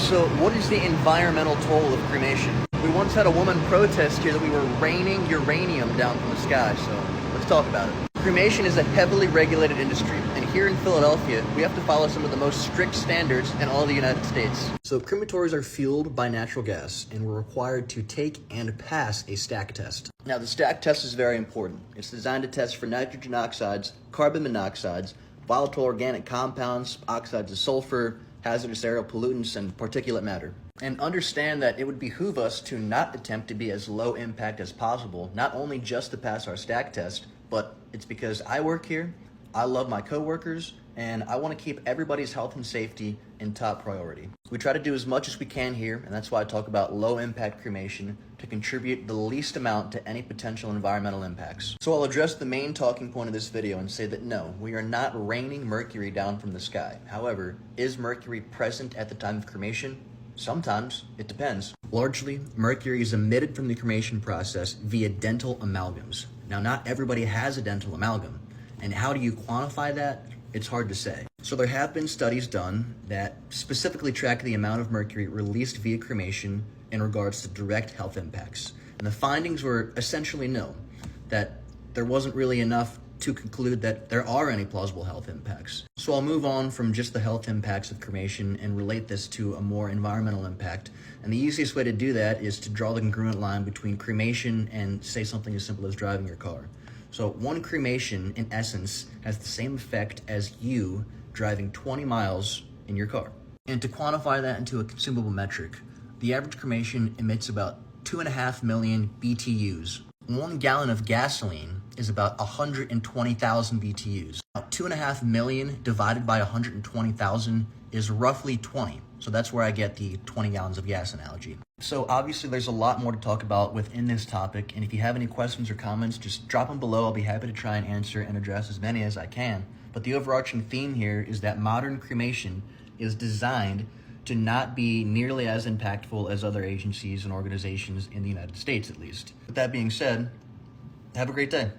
So what is the environmental toll of cremation? We once had a woman protest here that we were raining uranium down from the sky, so let's talk about it. Cremation is a heavily regulated industry, and here in Philadelphia, we have to follow some of the most strict standards in all the United States. So crematories are fueled by natural gas, and we're required to take and pass a stack test. Now, the stack test is very important. It's designed to test for nitrogen oxides, carbon monoxides, volatile organic compounds, oxides of sulfur, hazardous aerial pollutants, and particulate matter. And understand that it would behoove us to not attempt to be as low impact as possible, not only just to pass our stack test, but it's because I work here, I love my coworkers, and I want to keep everybody's health and safety in top priority. We try to do as much as we can here, and that's why I talk about low impact cremation, to contribute the least amount to any potential environmental impacts. So I'll address the main talking point of this video and say that no, we are not raining mercury down from the sky. However, is mercury present at the time of cremation? Sometimes. It depends. Largely, mercury is emitted from the cremation process via dental amalgams. Now, not everybody has a dental amalgam, and how do you quantify that? It's hard to say. So there have been studies done that specifically track the amount of mercury released via cremation in regards to direct health impacts. And the findings were essentially no, that there wasn't really enough to conclude that there are any plausible health impacts. So I'll move on from just the health impacts of cremation and relate this to a more environmental impact. And the easiest way to do that is to draw the congruent line between cremation and, say, something as simple as driving your car. So one cremation, in essence, has the same effect as you driving 20 miles in your car. And to quantify that into a consumable metric, the average cremation emits about 2.5 million BTUs. 1 gallon of gasoline is about 120,000 BTUs. Now, 2.5 million divided by 120,000 is roughly 20. So that's where I get the 20 gallons of gas analogy. So obviously there's a lot more to talk about within this topic, and if you have any questions or comments, just drop them below. I'll be happy to try and answer and address as many as I can. But the overarching theme here is that modern cremation is designed to not be nearly as impactful as other agencies and organizations in the United States, at least. With that being said, have a great day.